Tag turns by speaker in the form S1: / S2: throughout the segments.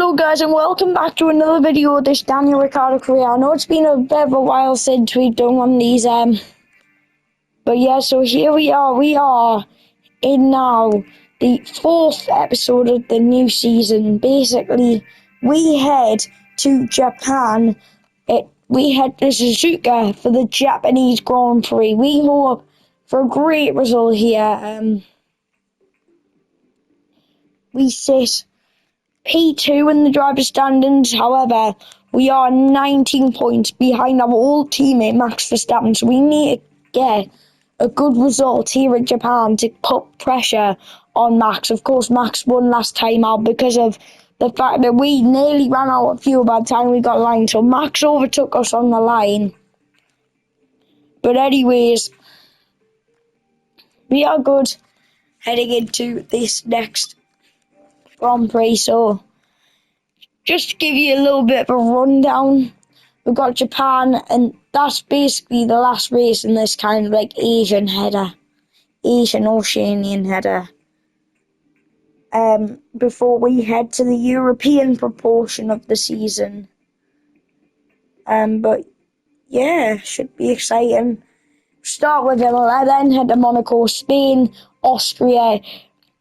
S1: Hello guys and welcome back to another video of this Daniel Ricciardo career. I know it's been a bit of a while since we've done one of these, but yeah, so here we are in now the 4th episode of the new season. Basically, we head to Japan. We head to Suzuka for the Japanese Grand Prix. We hope for a great result here. We sit P2 in the driver's standings. However, we are 19 points behind our old teammate Max Verstappen, so we need to get a good result here in Japan to put pressure on Max. Of course, Max won last time out because of the fact that we nearly ran out of fuel by the time we got line, so Max overtook us on the line. But anyways, we are good heading into this next Grand Prix. So just to give you a little bit of a rundown, we've got Japan, and that's basically the last race in this kind of like Asian Oceanian header. Before we head to the European proportion of the season. But yeah, should be exciting. Start with Imola, then head to Monaco, Spain, Austria,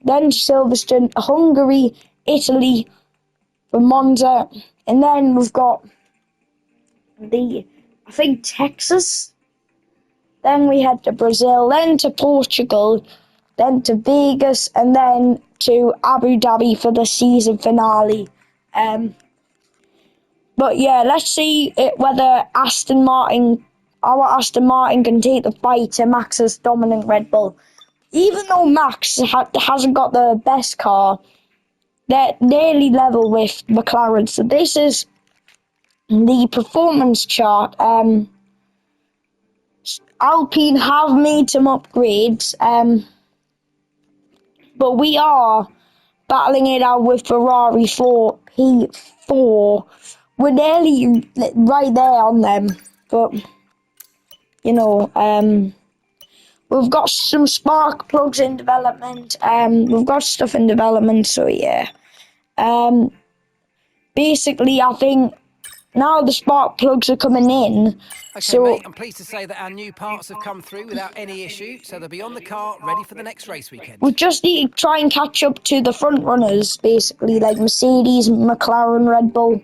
S1: then Silverstone, Hungary, Italy, for Monza, and then we've got Texas. Then we head to Brazil, then to Portugal, then to Vegas, and then to Abu Dhabi for the season finale. But yeah, let's see whether our Aston Martin can take the fight to Max's dominant Red Bull. Even though Max hasn't got the best car, they're nearly level with McLaren. So this is the performance chart. Alpine have made some upgrades, but we are battling it out with Ferrari for P4. We're nearly right there on them, but you know, we've got some spark plugs in development. We've got stuff in development, so yeah. Basically, I think now the spark plugs are coming in.
S2: Okay,
S1: so
S2: mate, I'm pleased to say that our new parts have come through without any issue, so they'll be on the car, ready for the next race weekend.
S1: we just need to try and catch up to the front runners, basically, like Mercedes, McLaren, Red Bull.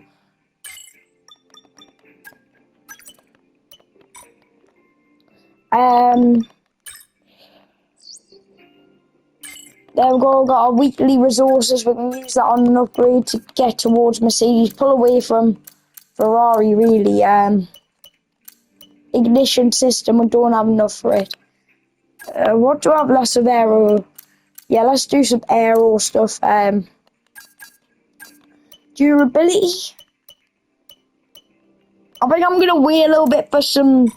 S1: There we go, got our weekly resources. We can use that on an upgrade to get towards Mercedes. Pull away from Ferrari, really. Ignition system, we don't have enough for it. What do I have less of aero? Yeah, let's do some aero stuff. Durability. I think I'm going to wait a little bit for some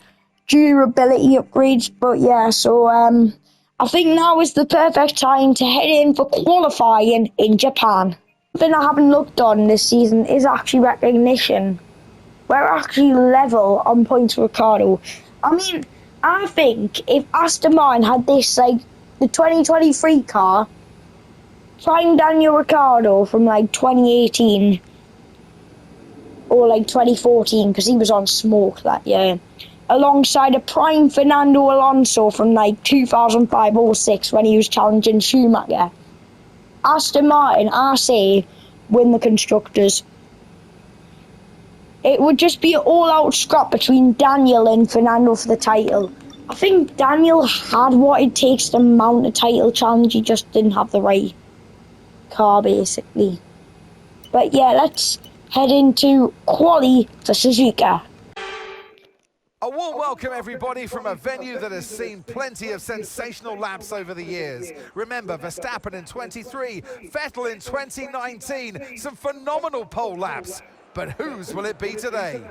S1: durability upgrades. But yeah, so I think now is the perfect time to head in for qualifying in Japan. Something I haven't looked on this season is actually recognition. We're actually level on points with Ricciardo. I mean, I think if Aston Martin had this, like, the 2023 car, trying Daniel Ricciardo from, like, 2018, or, like, 2014, because he was on smoke that year, alongside a prime Fernando Alonso from, like, 2005-06, when he was challenging Schumacher. Aston Martin, I say, win the Constructors. It would just be an all-out scrap between Daniel and Fernando for the title. I think Daniel had what it takes to mount a title challenge. He just didn't have the right car, basically. But yeah, let's head into quali for Suzuka.
S3: A warm welcome, everybody, from a venue that has seen plenty of sensational laps over the years. Remember, Verstappen in 23, Vettel in 2019, some phenomenal pole laps. But whose will it be today?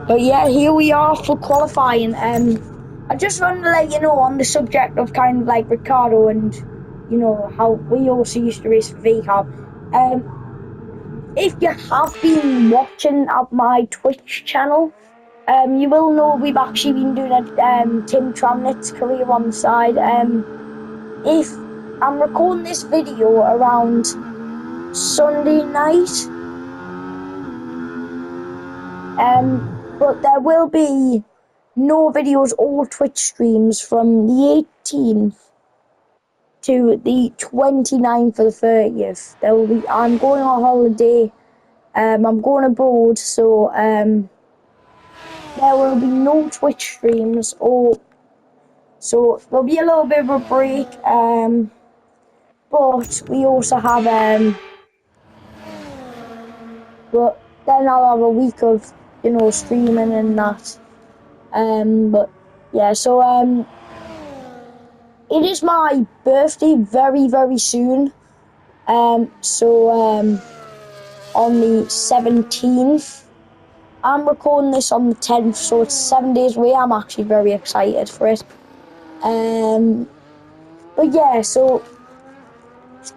S1: But yeah, here we are for qualifying. I just wanted to let you know on the subject of kind of like Ricciardo and, you know, how we also used to race for VCAR. If you have been watching at my Twitch channel, You will know we've actually been doing a Tim Tramnett's career on the side. If I'm recording this video around Sunday night, but there will be no videos or Twitch streams from the 18th to the 29th or the 30th. There will be. I'm going on holiday. I'm going abroad, so there will be no Twitch streams, or so there'll be a little bit of a break. But we also have but then I'll have a week of streaming and that. But yeah, so it is my birthday very, very soon. So on the 17th. I'm recording this on the 10th, so it's 7 days away. I'm actually very excited for it. But yeah, so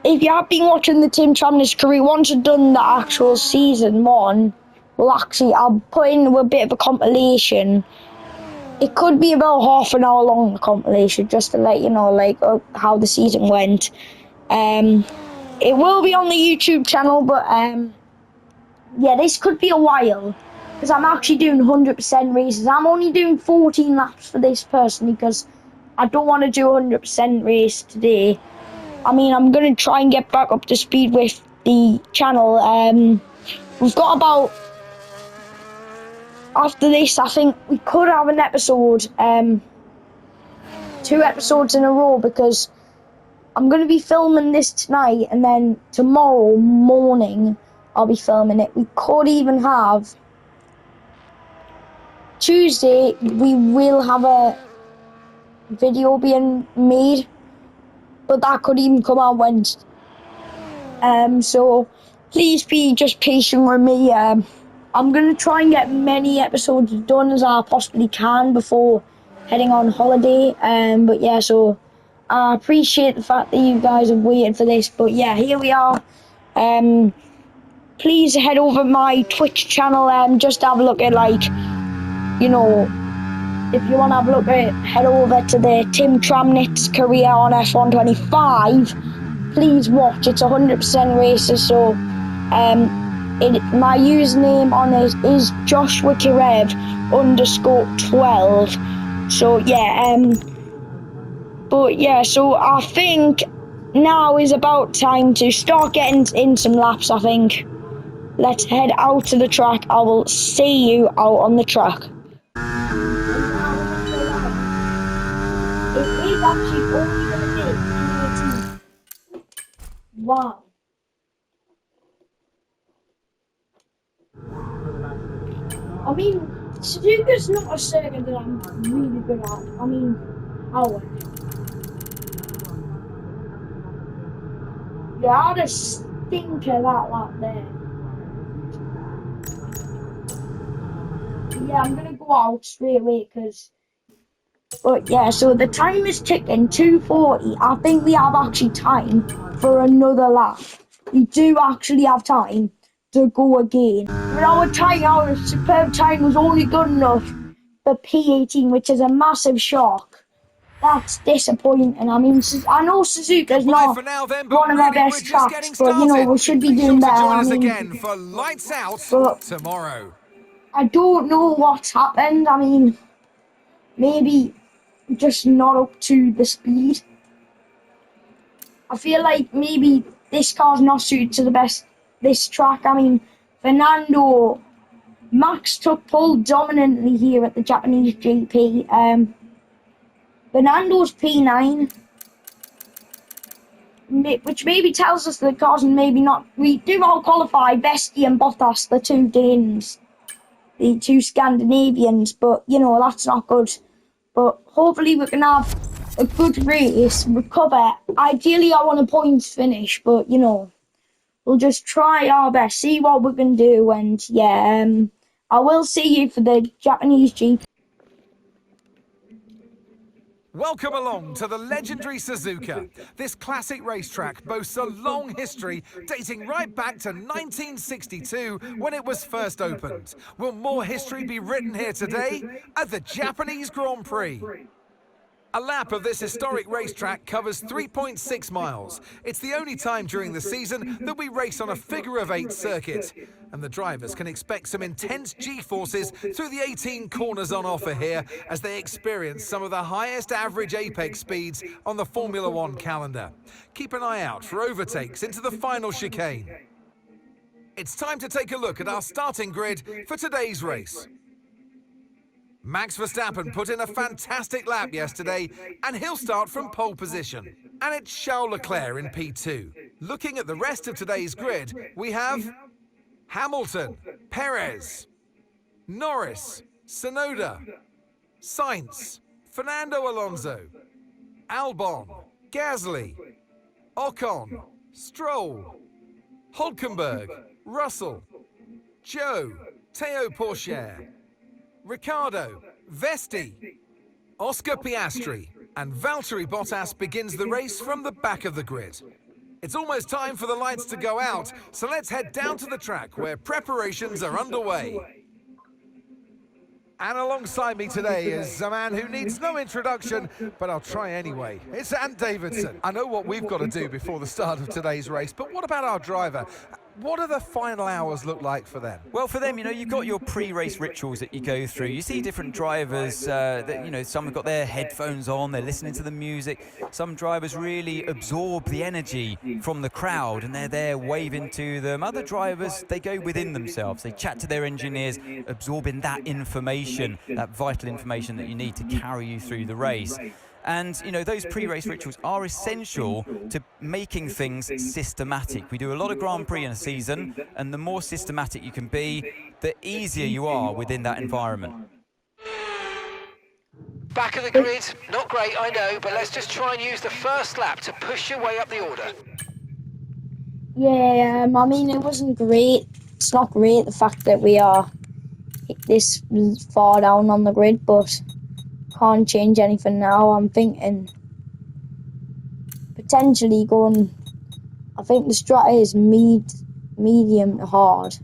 S1: if you have been watching the Tim Tramnett's career, once I've done the actual season 1, I'll put in a bit of a compilation. It could be about half an hour long, the compilation, just to let you know, like, how the season went. It will be on the YouTube channel, but yeah, this could be a while, because I'm actually doing 100% races. I'm only doing 14 laps for this personally, because I don't want to do 100% race today. I mean, I'm going to try and get back up to speed with the channel. We've got about, after this, I think we could have an episode, 2 episodes in a row, because I'm going to be filming this tonight, and then tomorrow morning I'll be filming it. We could even have Tuesday, we will have a video being made, but that could even come out Wednesday. So please be just patient with me. I'm going to try and get many episodes done as I possibly can before heading on holiday. But yeah, so I appreciate the fact that you guys have waited for this. But yeah, here we are. Please head over my Twitch channel and just have a look at, like, if you want to have a look at, head over to the Tim Tramnett's career on F125. Please watch. It's 100% races. So my username on it is JoshuaKirev_12. So yeah, but yeah, so I think now is about time to start getting in some laps, I think. Let's head out to the track. I will see you out on the track. It is actually only going to be 18. Wow. I mean, Suzuka's not a circuit that I'm really good at. I mean, however. Yeah, I had a stinker that lap there. Yeah, I'm gonna go out straight away because. But yeah, so the time is ticking, 2:40. I think we have actually time for another lap. We do actually have time to go again. But our superb time was only good enough for P18, which is a massive shock. That's disappointing. I mean, I know Suzuka's not one of our best tracks, but we should be doing better.
S3: Join us again for Lights Out tomorrow.
S1: I don't know what's happened. I mean, maybe just not up to the speed. I feel like maybe this car's not suited to the best this track. I mean, Max took pole dominantly here at the Japanese GP. Fernando's P9, which maybe tells us that the cars maybe not. We do out-qualify Vesti and Bottas, the 2 Danes, the 2 Scandinavians, but that's not good. But hopefully we can have a good race, recover. Ideally, I want a points finish, but we'll just try our best, see what we can do, and yeah, I will see you for the Japanese GP.
S3: Welcome along to the legendary Suzuka. This classic racetrack boasts a long history dating right back to 1962 when it was first opened. Will more history be written here today at the Japanese Grand Prix? A lap of this historic racetrack covers 3.6 miles. It's the only time during the season that we race on a figure-of-8 circuit. And the drivers can expect some intense G-forces through the 18 corners on offer here as they experience some of the highest average apex speeds on the Formula One calendar. Keep an eye out for overtakes into the final chicane. It's time to take a look at our starting grid for today's race. Max Verstappen put in a fantastic lap yesterday, and he'll start from pole position. And it's Charles Leclerc in P2. Looking at the rest of today's grid, we have Hamilton, Perez, Norris, Tsunoda, Sainz, Fernando Alonso, Albon, Gasly, Ocon, Stroll, Hülkenberg, Russell, Joe, Théo Pourchaire, Ricciardo, Vesti, Oscar Piastri, and Valtteri Bottas begins the race from the back of the grid. It's almost time for the lights to go out, so let's head down to the track where preparations are underway. And alongside me today is a man who needs no introduction, but I'll try anyway. It's Ant Davidson. I know what we've got to do before the start of today's race, but what about our driver? What do the final hours look like for them?
S4: Well, for them, you've got your pre-race rituals that you go through. You see different drivers that, some have got their headphones on, they're listening to the music. Some drivers really absorb the energy from the crowd and they're there waving to them. Other drivers, they go within themselves. They chat to their engineers, absorbing that information, that vital information that you need to carry you through the race. And, those pre-race rituals are essential to making things systematic. We do a lot of Grand Prix in a season, and the more systematic you can be, the easier you are within that environment.
S2: Back of the grid, not great, I know, but let's just try and use the first lap to push your way up the order.
S1: Yeah, I mean, it wasn't great. It's not great, the fact that we are this far down on the grid, but can't change anything now. I'm thinking potentially going, I think the strat is medium to hard.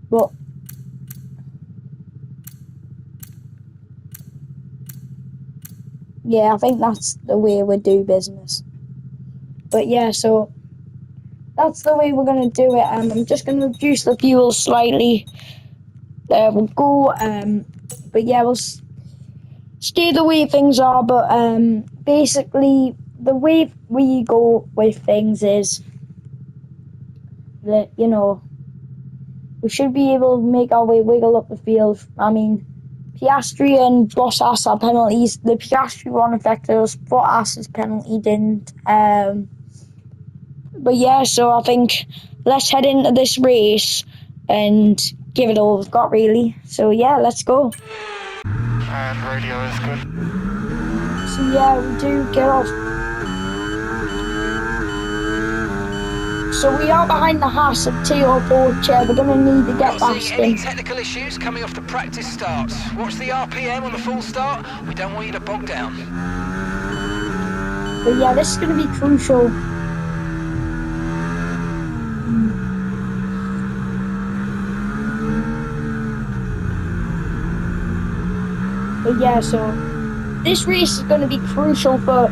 S1: But yeah, I think that's the way we do business. But yeah, so that's the way we're going to do it. I'm just going to reduce the fuel slightly. There we go. But yeah, we'll stay the way things are. But basically, the way we go with things is that, we should be able to make our way wiggle up the field. I mean, Piastri and Bottas are penalties. The Piastri one affected us, Bottas's penalty didn't. But yeah, so I think let's head into this race and give it all we've got, really. So yeah, let's go.
S5: And radio is good.
S1: So yeah, we do get off. So we are behind the Haas of Théo Pourchaire. We're going to need to get
S2: Not
S1: past
S2: seeing any
S1: him.
S2: technical issues coming off the practice starts. Watch the RPM on the full start. We don't want you to bog down.
S1: But yeah, this is going to be crucial. But yeah, so this race is going to be crucial for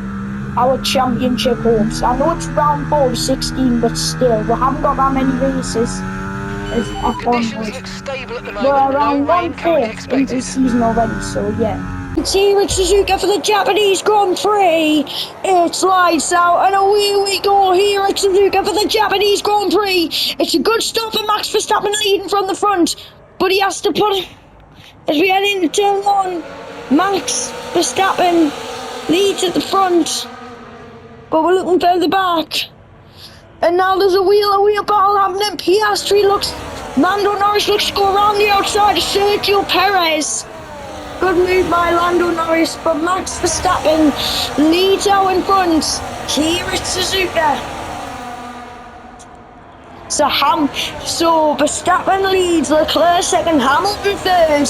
S1: our championship hopes. I know it's round 4 of 16, but still, we haven't got that many races as F1
S2: Conditions
S1: was.
S2: look stable at the
S1: We're
S2: moment.
S1: around
S2: No rain currently
S1: 1/5 into the
S2: expected.
S1: season already, so yeah. It's here at Suzuka for the Japanese Grand Prix. It's lights out and away we go here at Suzuka for the Japanese Grand Prix. It's a good start for Max Verstappen leading from the front, but he has to put it as we head into turn 1. Max Verstappen leads at the front, but we're looking further back. And now there's a wheel battle happening. Piastri Lando Norris looks to go around the outside of Sergio Perez. good move by Lando Norris, but Max Verstappen leads out in front here at Suzuka. So Verstappen leads, Leclerc second, Hamilton third.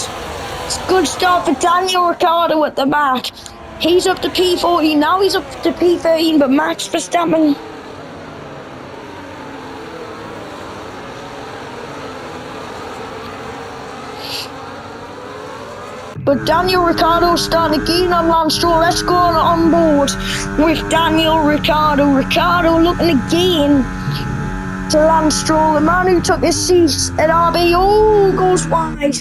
S1: It's a good start for Daniel Ricciardo at the back. He's up to P14, now he's up to P13, but Max Verstappen. But Daniel Ricciardo starting to gain on Lance Stroll. Let's go on board with Daniel Ricciardo. Ricciardo looking to gain to Lance Stroll, the man who took his seat at RB. Oh, goes wide.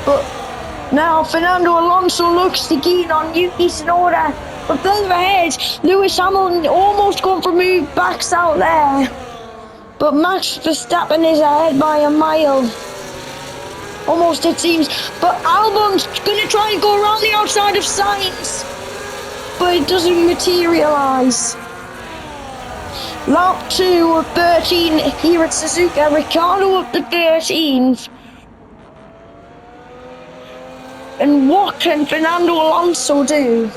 S1: But now Fernando Alonso looks to gain on Yuki Tsunoda. But further ahead, Lewis Hamilton almost going for a move, backs out there. But Max Verstappen is ahead by a mile. Almost it seems. But Albon's going to try and go around the outside of Sainz. But it doesn't materialise. Lap 2 of 13 here at Suzuka. Ricciardo up to 13th. And what can Fernando Alonso do?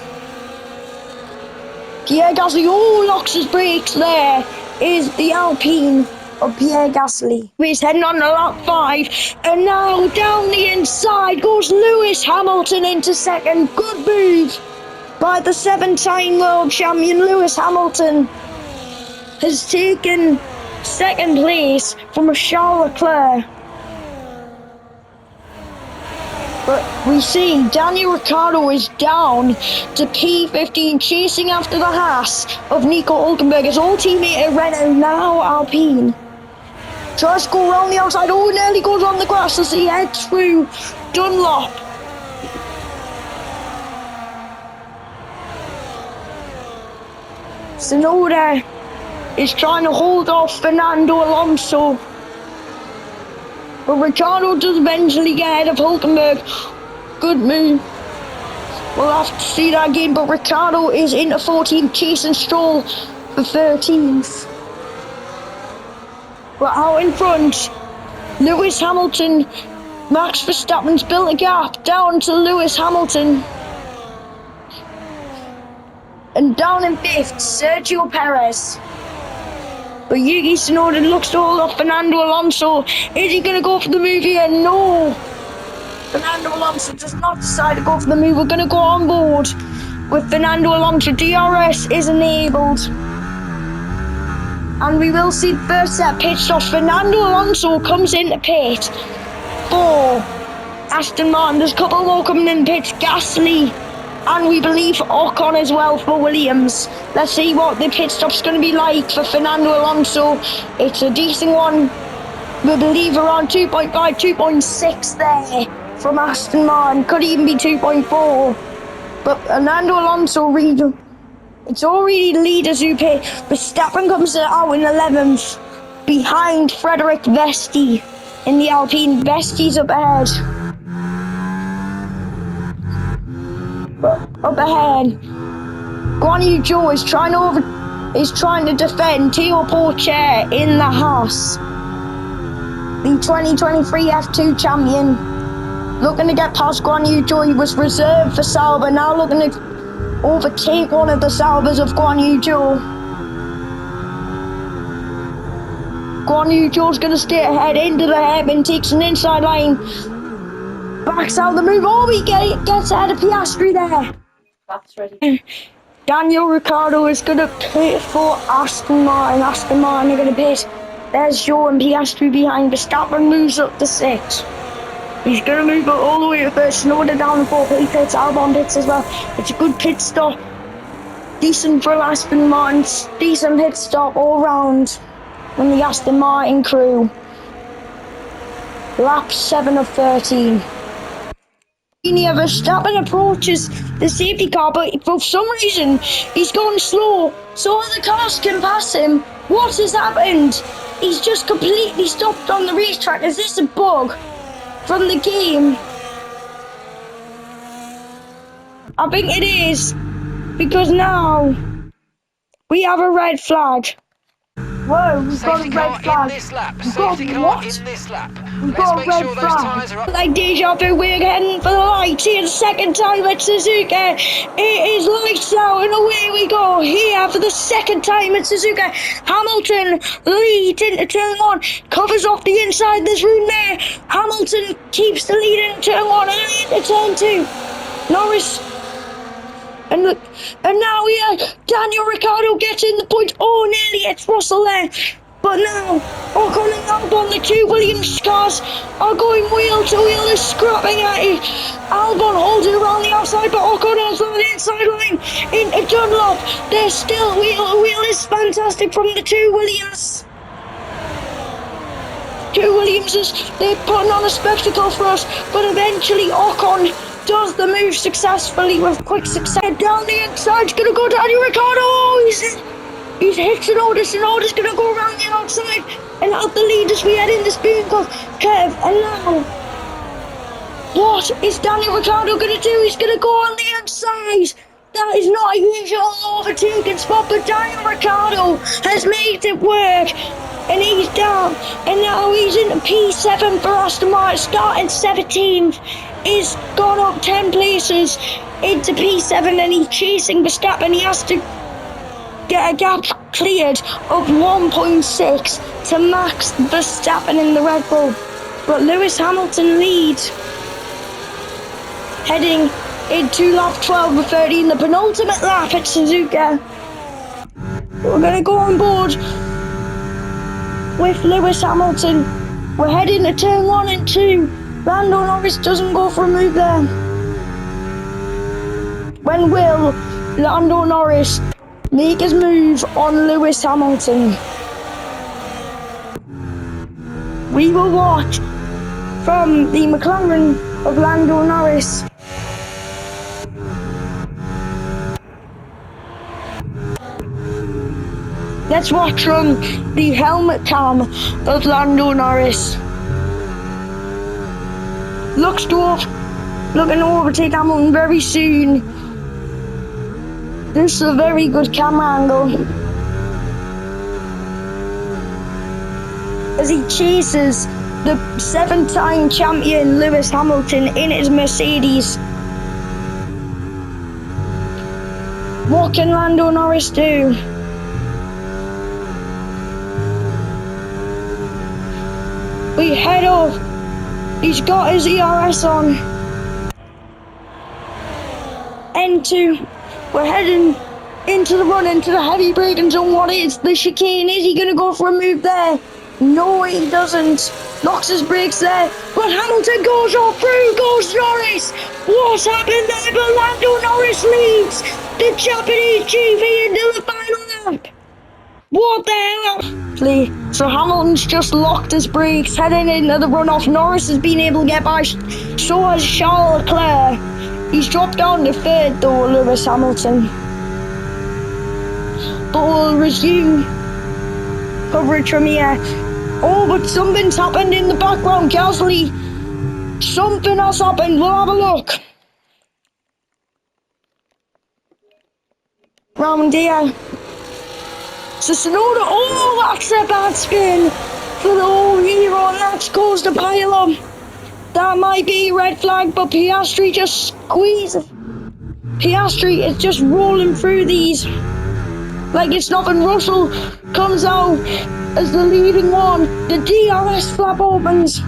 S1: Pierre Gasly, locks his brakes there. Is the Alpine of Pierre Gasly. He's heading on to lap 5. And now down the inside goes Lewis Hamilton into second. Good move by the 7-time world champion Lewis Hamilton. Has taken second place from Charles Leclerc. But we see Daniel Ricciardo is down to P15, chasing after the Haas of Nico Hülkenberg. His old teammate at Renault, now Alpine. Tries to go around the outside. Oh, nearly goes on the grass as he heads through Dunlop. Tsunoda is trying to hold off Fernando Alonso. But Ricciardo does eventually get ahead of Hülkenberg. Good move. We'll have to see that again, but Ricciardo is into 14th, chasing Stroll for 13th. But out in front, Lewis Hamilton, Max Verstappen's built a gap down to Lewis Hamilton. And down in 5th, Sergio Perez. But Yuki Tsunoda looks to hold off Fernando Alonso. Is he going to go for the move here? No. Fernando Alonso does not decide to go for the move. We're going to go on board with Fernando Alonso. DRS is enabled. And we will see the first set pit stops. Fernando Alonso comes into pit for Aston Martin. There's a couple more coming in pits. Gasly. And we believe Ocon as well for Williams. Let's see what the pit stop's going to be like for Fernando Alonso. It's a decent one. We believe around 2.5, 2.6 there from Aston Martin. Could even be 2.4. But Fernando Alonso, it's already the leaders who pit. Verstappen comes out in 11th behind Frederick Vesti in the Alpine. Vesti's up ahead. Up ahead, Guan Yu Zhou is trying to defend Théo Pourchaire in the Haas, the 2023 F2 champion. Looking to get past Guan Yu Zhou. He was reserved for Sauber, now looking to overtake one of the Saubers of Guan Yu Zhou. Guan Yu Zhou's going to stay ahead into the hairpin, takes an inside line. Backs out the move. Oh, he gets ahead of Piastri there.
S6: That's ready.
S1: Daniel Ricciardo is going to pit for Aston Martin. Aston Martin are going to pit. There's Zhou and Piastri behind. Verstappen moves up to 6. He's going to move all the way to 1st. Tsunoda down to 4th. He pits. Albon pits as well. It's a good pit stop. Decent from Aston Martin. Decent pit stop all round from the Aston Martin crew. Lap 7 of 13. Verstappen approaches the safety car, but for some reason he's going slow, so other cars can pass him. What has happened? He's just completely stopped on the racetrack. Is this a bug from the game? I think it is, because now we have a red flag. Whoa, we've got a
S2: Safety
S1: red
S2: car
S1: flag.
S2: in this lap.
S1: We've got
S2: Safety car
S1: what?
S2: in this lap.
S1: We've
S2: Let's
S1: got a
S2: make
S1: red
S2: sure those
S1: flag.
S2: tyres are up.
S1: Like deja vu, we're heading for the lights here the second time at Suzuka. It is lights out and away we go here for the second time at Suzuka. Hamilton leads into turn one, covers off the inside, there's room there. Hamilton keeps the lead in turn one and into turn two. Norris. And look, and now here, Daniel Ricciardo gets in the point. Oh, nearly hits Russell there. But now, Ocon and Albon, the two Williams cars, are going wheel to wheel, they're scrapping at it. Albon holds it around the outside, but Ocon has on the inside line into Dunlop. They're still wheel to wheel. Is fantastic from the two Williams. Two Williamses, they're putting on a spectacle for us, but eventually Ocon does the move successfully with quick success. Down the inside, gonna go Daniel Ricciardo. Oh, he's hit Tsunoda's gonna go around the outside and out the lead as we head in this beautiful curve. And now, what is Daniel Ricciardo gonna do? He's gonna go on the inside. That is not a usual overtaking spot, but Daniel Ricciardo has made it work. And he's down, and now he's in P7 for Aston Martin, starting 17th. He's gone up 10 places into P7 and he's chasing Verstappen. He has to get a gap cleared of 1.6 to Max Verstappen in the Red Bull. But Lewis Hamilton leads, heading into lap 12 of 13, the penultimate lap at Suzuka. We're going to go on board with Lewis Hamilton. We're heading to turn 1 and 2. Lando Norris doesn't go for a move there. When will Lando Norris make his move on Lewis Hamilton? We will watch from the McLaren of Lando Norris. Let's watch from the helmet cam of Lando Norris. Looking to overtake Hamilton very soon. This is a very good camera angle as he chases the 7-time champion Lewis Hamilton in his Mercedes. What can Lando Norris do? We head off. He's got his ERS on. N2. We're heading into the run, into the heavy braking zone. What is the chicane? Is he going to go for a move there? No, he doesn't. Knocks his brakes there. But Hamilton goes off. Through goes Norris. What's happened there? But Lando Norris leads the Japanese GP into the final lap. What the hell? So Hamilton's just locked his brakes, heading into the runoff. Norris has been able to get by, so has Charles Leclerc. He's dropped down to third though, Lewis Hamilton. But we'll resume coverage from here. Oh, but something's happened in the background, Gasly. Something has happened, we'll have a look. Round here. So Tsunoda, oh, that's a bad spin for the whole hero, and that caused a pile-up. That might be red flag, but Piastri just squeezes. Piastri is just rolling through these like it's nothing. Russell comes out as the leading one. The DRS flap opens,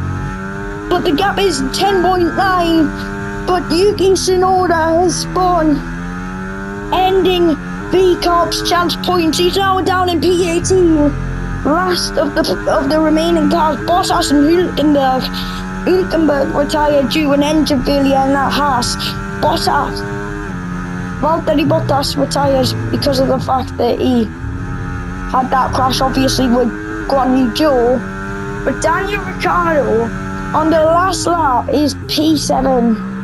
S1: but the gap is 10.9. But Yuki Tsunoda has spun, ending V-Corp's chance points. He's now down in P18. Last of the remaining cars, Bottas and Hülkenberg. Hülkenberg retired due to an engine failure in that Haas. Valtteri Bottas retired because of the fact that he had that crash, obviously, with Guan Yu Zhou. But Daniel Ricciardo on the last lap is P7.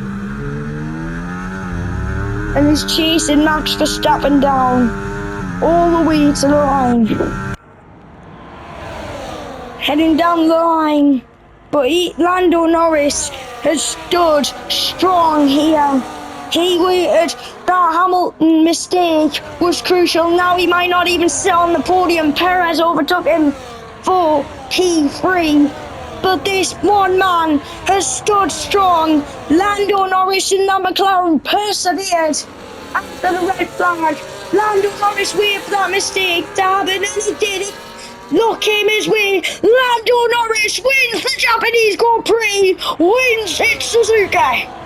S1: And he's chasing Max Verstappen down all the way to the line. Heading down the line, but Lando Norris has stood strong here. He waited that Hamilton mistake was crucial. Now he might not even sit on the podium. Perez overtook him for P3. But this one man has stood strong. Lando Norris in that McLaren persevered after the red flag. Lando Norris waited for that mistake to happen, and he did it. Luck came his way. Lando Norris wins the Japanese Grand Prix, wins at Suzuka.